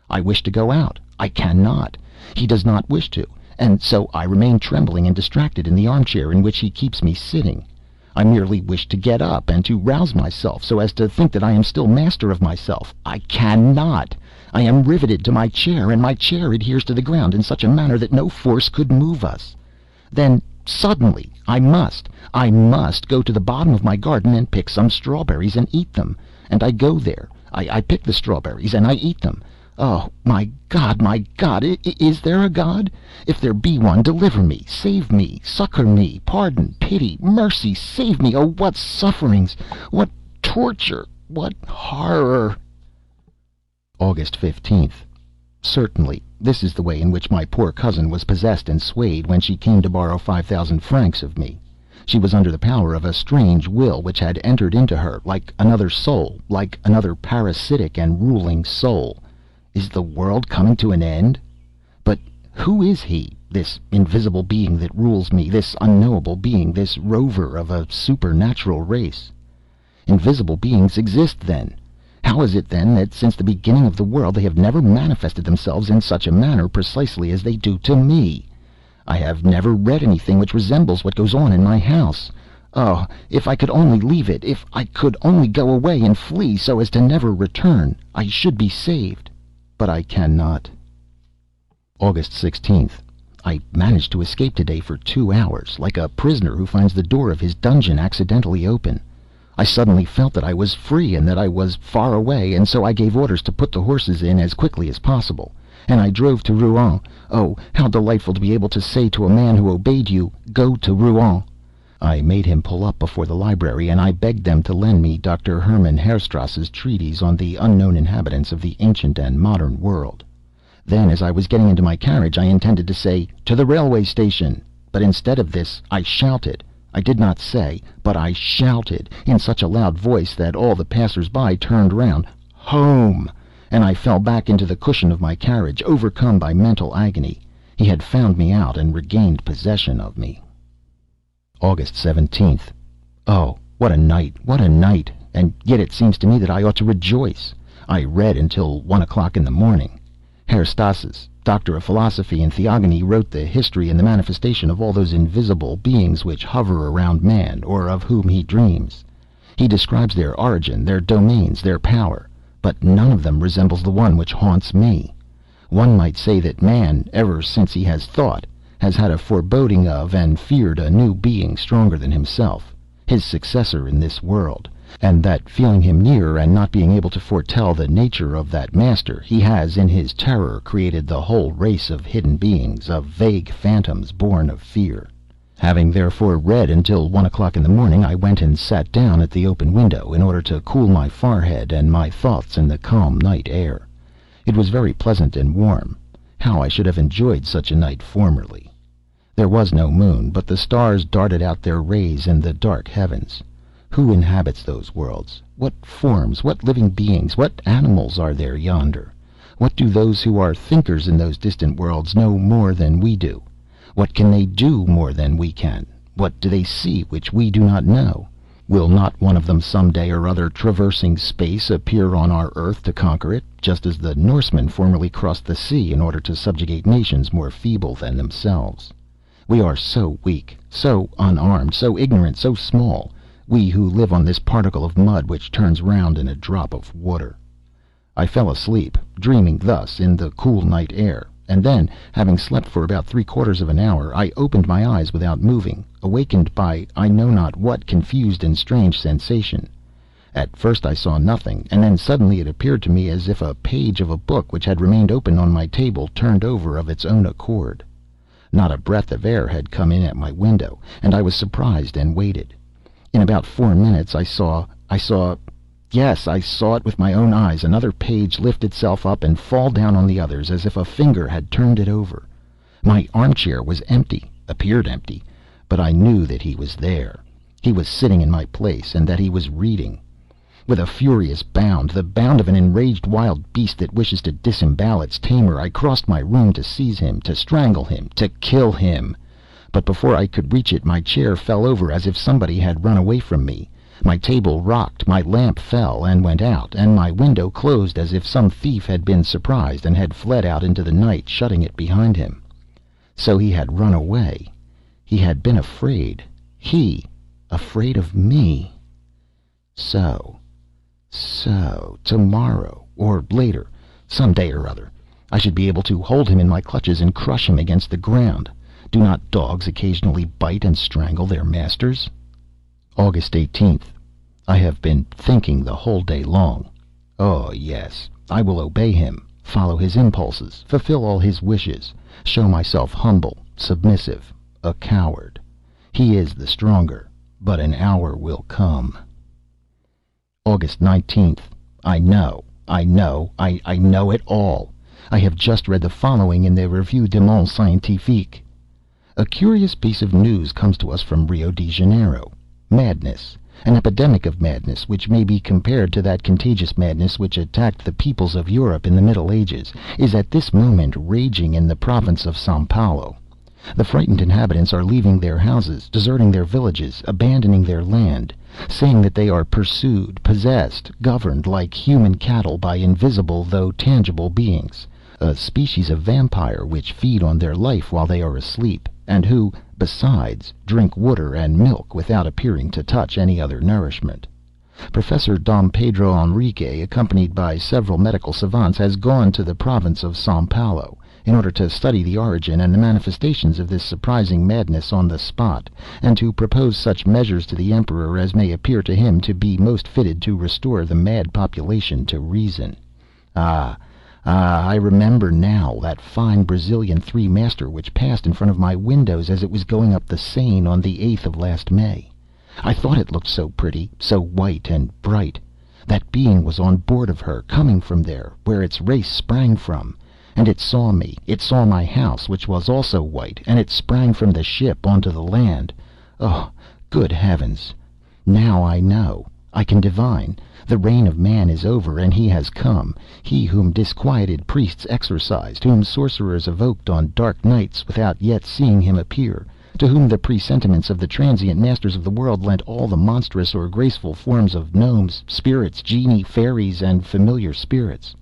I wish to go out. I cannot. He does not wish to, and so I remain trembling and distracted in the armchair in which he keeps me sitting. I merely wish to get up and to rouse myself so as to think that I am still master of myself. I cannot. I am riveted to my chair, and my chair adheres to the ground in such a manner that no force could move us. Then, suddenly, I must go to the bottom of my garden and pick some strawberries and eat them. And I go there. I pick the strawberries and I eat them. Oh, my God, is there a God? If there be one, deliver me, save me, succor me, pardon, pity, mercy, save me. Oh, what sufferings, what torture, what horror. August 15th. Certainly, this is the way in which my poor cousin was possessed and swayed when she came to borrow 5,000 francs of me. She was under the power of a strange will which had entered into her, like another soul, like another parasitic and ruling soul. Is the world coming to an end? But who is he, this invisible being that rules me, this unknowable being, this rover of a supernatural race? Invisible beings exist, then. How is it, then, that since the beginning of the world they have never manifested themselves in such a manner precisely as they do to me? I have never read anything which resembles what goes on in my house. Oh, if I could only leave it, if I could only go away and flee so as to never return, I should be saved. But I cannot. August 16th. I managed to escape today for 2 hours, like a prisoner who finds the door of his dungeon accidentally open. I suddenly felt that I was free and that I was far away, and so I gave orders to put the horses in as quickly as possible, and I drove to Rouen. Oh, how delightful to be able to say to a man who obeyed you, "Go to Rouen." I made him pull up before the library, and I begged them to lend me Dr. Hermann Herstrasse's treatise on the unknown inhabitants of the ancient and modern world. Then, as I was getting into my carriage, I intended to say, "To the railway station," but instead of this I shouted. I did not say, but I shouted, in such a loud voice that all the passers-by turned round, "Home!" and I fell back into the cushion of my carriage, overcome by mental agony. He had found me out and regained possession of me. August 17th. Oh, what a night, what a night! And yet it seems to me that I ought to rejoice. I read until 1 o'clock in the morning. Herstrasses, doctor of philosophy and theogony, wrote the history and the manifestation of all those invisible beings which hover around man, or of whom he dreams. He describes their origin, their domains, their power, but none of them resembles the one which haunts me. One might say that man, ever since he has thought, has had a foreboding of and feared a new being stronger than himself, his successor in this world, and that, feeling him near and not being able to foretell the nature of that master, he has in his terror created the whole race of hidden beings, of vague phantoms born of fear. Having therefore read until 1 o'clock in the morning, I went and sat down at the open window in order to cool my forehead and my thoughts in the calm night air. It was very pleasant and warm. How I should have enjoyed such a night formerly! There was no moon, but the stars darted out their rays in the dark heavens. Who inhabits those worlds? What forms, what living beings, what animals are there yonder? What do those who are thinkers in those distant worlds know more than we do? What can they do more than we can? What do they see which we do not know? Will not one of them some day or other, traversing space, appear on our earth to conquer it, just as the Norsemen formerly crossed the sea in order to subjugate nations more feeble than themselves? We are so weak, so unarmed, so ignorant, so small, we who live on this particle of mud which turns round in a drop of water. I fell asleep, dreaming thus in the cool night air, and then, having slept for about 3/4 of an hour, I opened my eyes without moving, awakened by I know not what confused and strange sensation. At first I saw nothing, and then suddenly it appeared to me as if a page of a book which had remained open on my table turned over of its own accord. Not a breath of air had come in at my window, and I was surprised and waited. In about 4 minutes I saw, yes, I saw it with my own eyes, another page lift itself up and fall down on the others as if a finger had turned it over. My armchair was empty, appeared empty, but I knew that he was there. He was sitting in my place, and that he was reading. With a furious bound, the bound of an enraged wild beast that wishes to disembowel its tamer, I crossed my room to seize him, to strangle him, to kill him. But before I could reach it, my chair fell over as if somebody had run away from me. My table rocked, my lamp fell and went out, and my window closed as if some thief had been surprised and had fled out into the night, shutting it behind him. So he had run away. He had been afraid. He, afraid of me. So, tomorrow, or later, some day or other, I should be able to hold him in my clutches and crush him against the ground. Do not dogs occasionally bite and strangle their masters? August 18th. I have been thinking the whole day long. Oh, yes, I will obey him, follow his impulses, fulfill all his wishes, show myself humble, submissive, a coward. He is the stronger, but an hour will come. August 19th. I know it all. I have just read the following in the Revue du Monde Scientifique. A curious piece of news comes to us from Rio de Janeiro. Madness, an epidemic of madness which may be compared to that contagious madness which attacked the peoples of Europe in the Middle Ages, is at this moment raging in the province of Sao Paulo. The frightened inhabitants are leaving their houses, deserting their villages, abandoning their land, saying that they are pursued, possessed, governed like human cattle by invisible though tangible beings, a species of vampire which feed on their life while they are asleep, and who, besides, drink water and milk without appearing to touch any other nourishment. Professor Dom Pedro Henrique, accompanied by several medical savants, has gone to the province of Sao Paulo in order to study the origin and the manifestations of this surprising madness on the spot, and to propose such measures to the Emperor as may appear to him to be most fitted to restore the mad population to reason. I remember now that fine Brazilian three-master which passed in front of my windows as it was going up the Seine on the 8th of last May. I thought it looked so pretty, so white and bright. That being was on board of her, coming from there, where its race sprang from. And it saw me, it saw my house, which was also white, and it sprang from the ship onto the land. Oh, good heavens! Now I know, I can divine. The reign of man is over, and he has come, he whom disquieted priests exorcised, whom sorcerers evoked on dark nights without yet seeing him appear, to whom the presentiments of the transient masters of the world lent all the monstrous or graceful forms of gnomes, spirits, genii, fairies, and familiar spirits.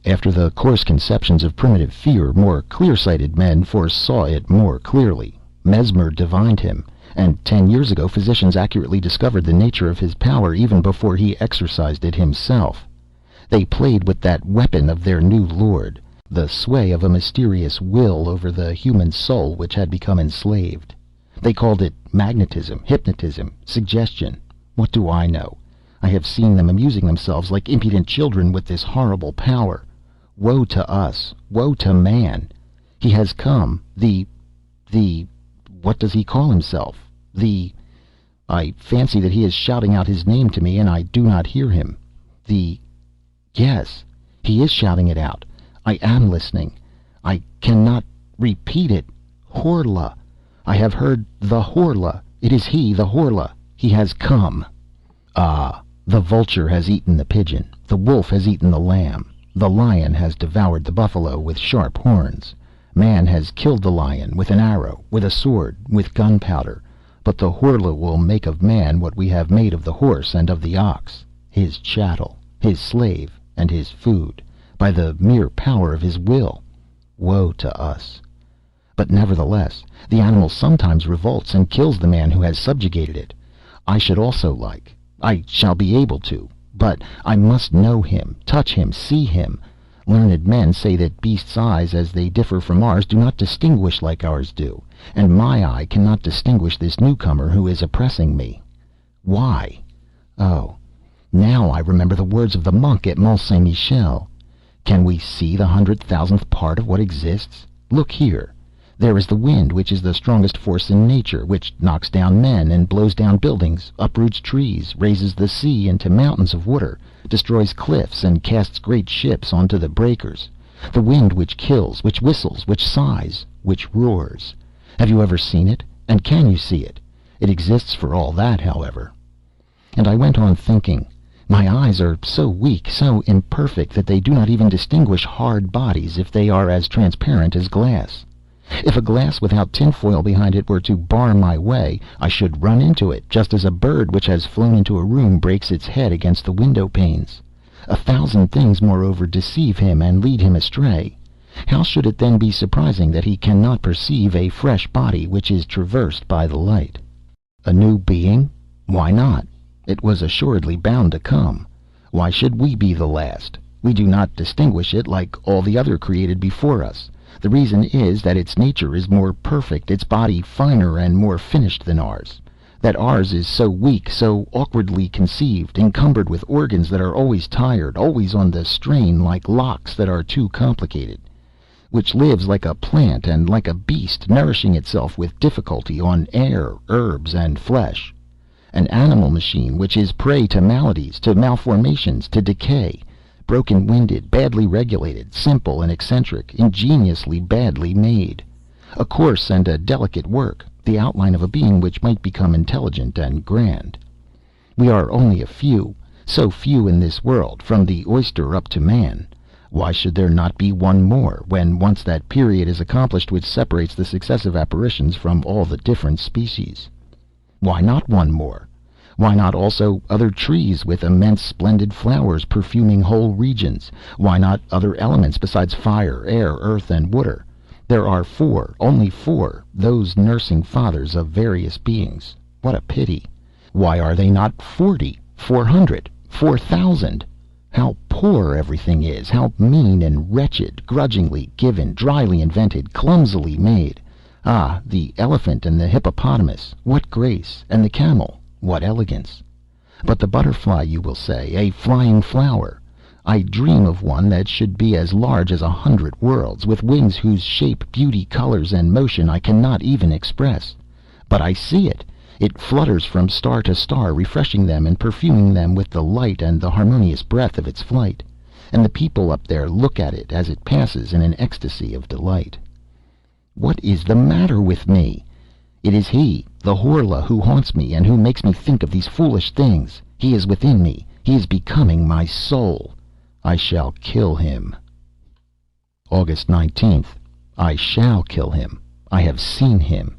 After the coarse conceptions of primitive fear, more clear-sighted men foresaw it more clearly. Mesmer divined him, and 10 years ago physicians accurately discovered the nature of his power even before he exercised it himself. They played with that weapon of their new lord, the sway of a mysterious will over the human soul which had become enslaved. They called it magnetism, hypnotism, suggestion. What do I know? I have seen them amusing themselves like impudent children with this horrible power. Woe to us! Woe to man! He has come, what does he call himself? I fancy that he is shouting out his name to me, and I do not hear him. Yes, he is shouting it out. I am listening. I cannot repeat it. Horla! I have heard the Horla. It is he, the Horla. He has come. Ah, the vulture has eaten the pigeon. The wolf has eaten the lamb. The lion has devoured the buffalo with sharp horns. Man has killed the lion with an arrow, with a sword, with gunpowder. But the Horla will make of man what we have made of the horse and of the ox, his chattel, his slave, and his food, by the mere power of his will. Woe to us! But nevertheless, the animal sometimes revolts and kills the man who has subjugated it. I should also like, I shall be able to, but I must know him, touch him, see him. Learned men say that beasts' eyes, as they differ from ours, do not distinguish like ours do, and my eye cannot distinguish this newcomer who is oppressing me. Why? Oh, now I remember the words of the monk at Mont Saint Michel. Can we see the 100,000th part of what exists? Look here. There is the wind, which is the strongest force in nature, which knocks down men and blows down buildings, uproots trees, raises the sea into mountains of water, destroys cliffs, and casts great ships onto the breakers. The wind which kills, which whistles, which sighs, which roars. Have you ever seen it? And can you see it? It exists for all that, however. And I went on thinking. My eyes are so weak, so imperfect, that they do not even distinguish hard bodies if they are as transparent as glass. If a glass without tinfoil behind it were to bar my way, I should run into it, just as a bird which has flown into a room breaks its head against the window panes. 1,000 things, moreover, deceive him and lead him astray. How should it then be surprising that he cannot perceive a fresh body which is traversed by the light? A new being? Why not? It was assuredly bound to come. Why should we be the last? We do not distinguish it like all the other created before us. The reason is that its nature is more perfect, its body finer and more finished than ours. That ours is so weak, so awkwardly conceived, encumbered with organs that are always tired, always on the strain, like locks that are too complicated. Which lives like a plant and like a beast, nourishing itself with difficulty on air, herbs, and flesh. An animal machine which is prey to maladies, to malformations, to decay. Broken-winded, badly regulated, simple and eccentric, ingeniously badly made. A coarse and a delicate work, the outline of a being which might become intelligent and grand. We are only a few, so few in this world, from the oyster up to man. Why should there not be one more, when once that period is accomplished which separates the successive apparitions from all the different species? Why not one more? Why not also other trees with immense splendid flowers perfuming whole regions? Why not other elements besides fire, air, earth, and water? There are 4, only 4, those nursing fathers of various beings. What a pity! Why are they not 40, 400, 4,000? How poor everything is, how mean and wretched, grudgingly given, dryly invented, clumsily made. Ah, the elephant and the hippopotamus, what grace, and the camel, what elegance! But the butterfly, you will say, a flying flower. I dream of one that should be as large as 100 worlds, with wings whose shape, beauty, colors, and motion I cannot even express. But I see it. It flutters from star to star, refreshing them and perfuming them with the light and the harmonious breath of its flight. And the people up there look at it as it passes in an ecstasy of delight. What is the matter with me? It is he, the Horla, who haunts me and who makes me think of these foolish things. He is within me. He is becoming my soul. I shall kill him. August 19th. I shall kill him. I have seen him.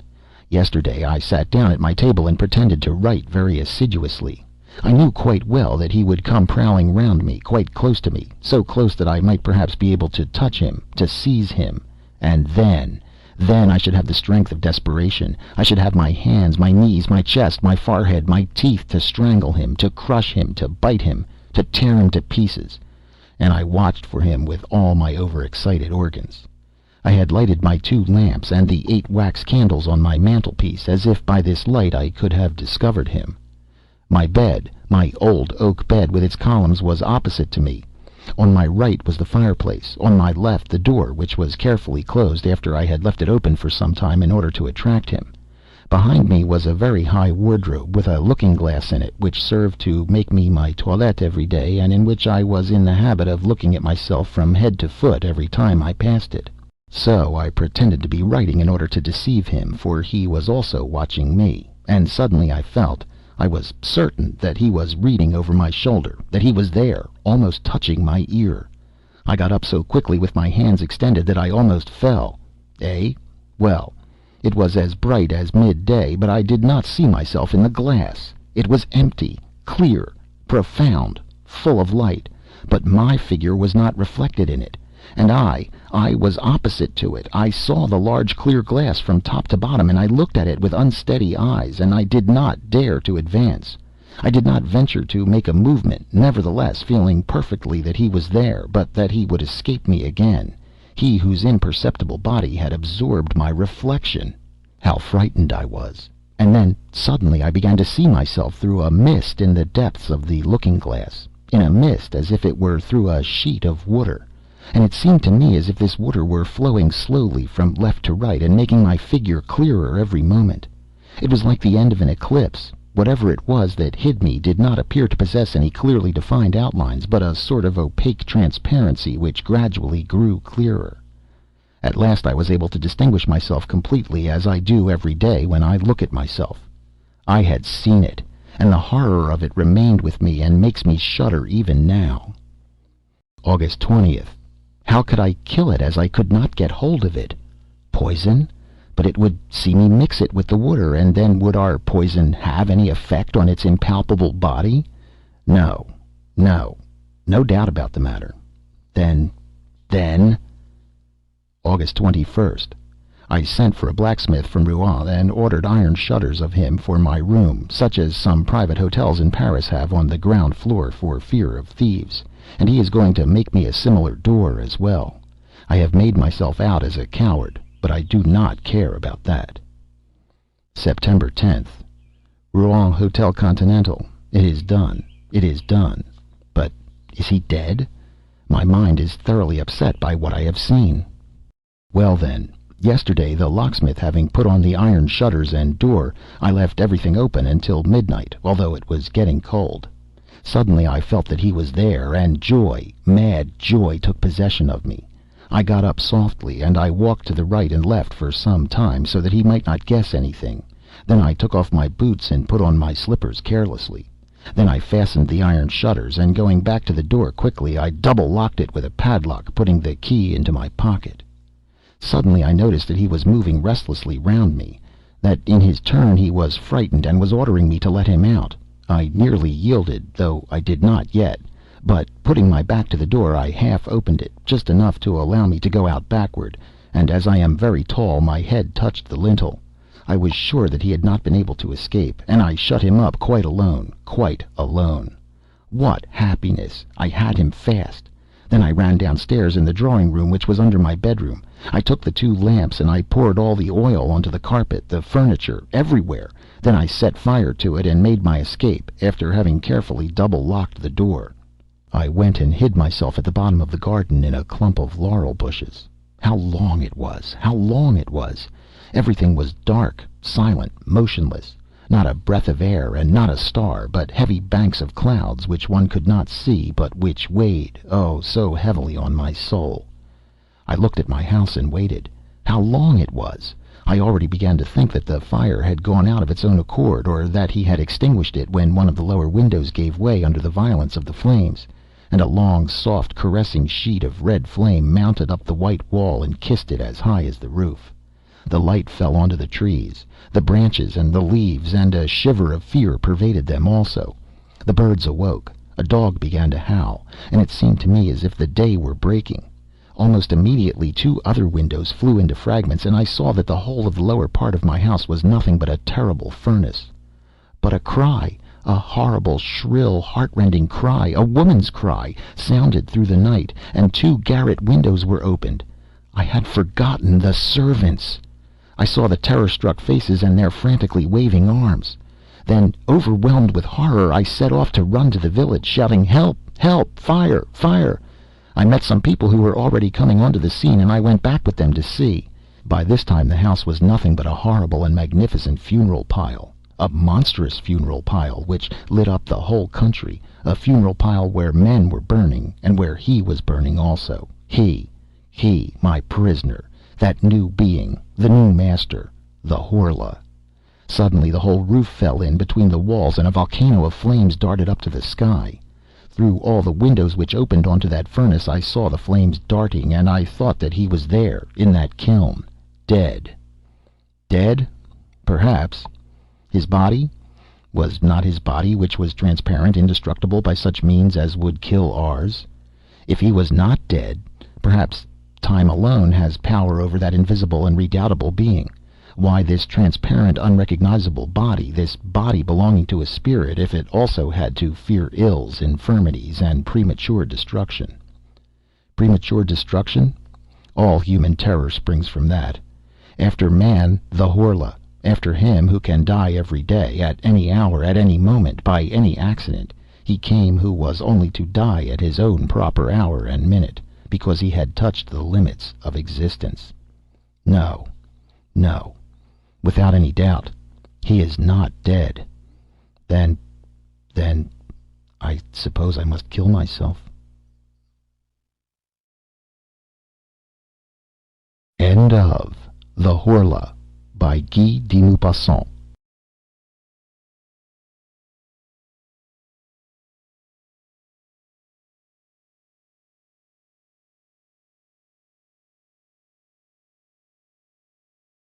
Yesterday I sat down at my table and pretended to write very assiduously. I knew quite well that he would come prowling round me, quite close to me, so close that I might perhaps be able to touch him, to seize him. And then I should have the strength of desperation. I should have my hands, my knees, my chest, my forehead, my teeth, to strangle him, to crush him, to bite him, to tear him to pieces. And I watched for him with all my overexcited organs. I had lighted my 2 lamps and the 8 wax candles on my mantelpiece, as if by this light I could have discovered him. My bed, my old oak bed with its columns, was opposite to me. On my right was the fireplace, on my left the door, which was carefully closed after I had left it open for some time in order to attract him. Behind me was a very high wardrobe with a looking-glass in it, which served to make me my toilette every day, and in which I was in the habit of looking at myself from head to foot every time I passed it. So I pretended to be writing in order to deceive him, for he was also watching me, and suddenly I was certain that he was reading over my shoulder, that he was there, almost touching my ear. I got up so quickly with my hands extended that I almost fell. Well, it was as bright as midday, but I did not see myself in the glass. It was empty, clear, profound, full of light, but my figure was not reflected in it. And I was opposite to it. I saw the large clear glass from top to bottom, and I looked at it with unsteady eyes, and I did not dare to advance. I did not venture to make a movement, nevertheless feeling perfectly that he was there, but that he would escape me again, he whose imperceptible body had absorbed my reflection. How frightened I was! And then suddenly I began to see myself through a mist in the depths of the looking-glass, in a mist as if it were through a sheet of water. And it seemed to me as if this water were flowing slowly from left to right, and making my figure clearer every moment. It was like the end of an eclipse. Whatever it was that hid me did not appear to possess any clearly defined outlines, but a sort of opaque transparency which gradually grew clearer. At last I was able to distinguish myself completely, as I do every day when I look at myself. I had seen it, and the horror of it remained with me and makes me shudder even now. August 20th. How could I kill it, as I could not get hold of it? Poison? But it would see me mix it with the water, and then would our poison have any effect on its impalpable body? No doubt about the matter. Then... August 21st. I sent for a blacksmith from Rouen, and ordered iron shutters of him for my room, such as some private hotels in Paris have on the ground floor for fear of thieves, and he is going to make me a similar door as well. I have made myself out as a coward, but I do not care about that. September 10th. Rouen Hotel Continental. It is done. But is he dead? My mind is thoroughly upset by what I have seen. Well then, yesterday, the locksmith having put on the iron shutters and door, I left everything open until midnight, although it was getting cold. Suddenly I felt that he was there, and joy, mad joy, took possession of me. I got up softly, and I walked to the right and left for some time, so that he might not guess anything. Then I took off my boots and put on my slippers carelessly. Then I fastened the iron shutters, and going back to the door quickly, I double-locked it with a padlock, putting the key into my pocket. Suddenly I noticed that he was moving restlessly round me, that in his turn he was frightened, and was ordering me to let him out. I nearly yielded, though I did not yet, but putting my back to the door, I half opened it, just enough to allow me to go out backward, and as I am very tall, my head touched the lintel. I was sure that he had not been able to escape, and I shut him up quite alone. What happiness! I had him fast. Then I ran downstairs in the drawing room, which was under my bedroom. I took the 2 lamps, and I poured all the oil onto the carpet, the furniture, everywhere. Then I set fire to it and made my escape, after having carefully double-locked the door. I went and hid myself at the bottom of the garden in a clump of laurel bushes. How long it was! Everything was dark, silent, motionless. Not a breath of air, and not a star, but heavy banks of clouds, which one could not see, but which weighed, oh, so heavily on my soul. I looked at my house and waited. How long it was! I already began to think that the fire had gone out of its own accord, or that he had extinguished it when one of the lower windows gave way under the violence of the flames, and a long, soft, caressing sheet of red flame mounted up the white wall and kissed it as high as the roof. The light fell onto the trees, the branches, and the leaves, and a shiver of fear pervaded them also. The birds awoke, a dog began to howl, and it seemed to me as if the day were breaking. Almost immediately 2 other windows flew into fragments, and I saw that the whole of the lower part of my house was nothing but a terrible furnace. But a cry, a horrible, shrill, heart-rending cry, a woman's cry, sounded through the night, and 2 garret windows were opened. I had forgotten the servants. I saw the terror-struck faces and their frantically waving arms. Then, overwhelmed with horror, I set off to run to the village, shouting, "Help! Help! Fire! Fire!" I met some people who were already coming onto the scene, and I went back with them to see. By this time the house was nothing but a horrible and magnificent funeral pile. A monstrous funeral pile, which lit up the whole country. A funeral pile where men were burning, and where he was burning also. He, my prisoner. That new being, the new master, the Horla. Suddenly the whole roof fell in between the walls, and a volcano of flames darted up to the sky. Through all the windows which opened onto that furnace I saw the flames darting, and I thought that he was there, in that kiln, dead. Dead? Perhaps. His body? Was not his body, which was transparent, indestructible by such means as would kill ours? If he was not dead, perhaps time alone has power over that invisible and redoubtable being. Why this transparent, unrecognizable body, this body belonging to a spirit, if it also had to fear ills, infirmities, and premature destruction? Premature destruction? All human terror springs from that. After man, the Horla. After him, who can die every day, at any hour, at any moment, by any accident, he came who was only to die at his own proper hour and minute, because he had touched the limits of existence. No, no. Without any doubt, he is not dead. Then, I suppose I must kill myself. End of The Horla by Guy de Maupassant.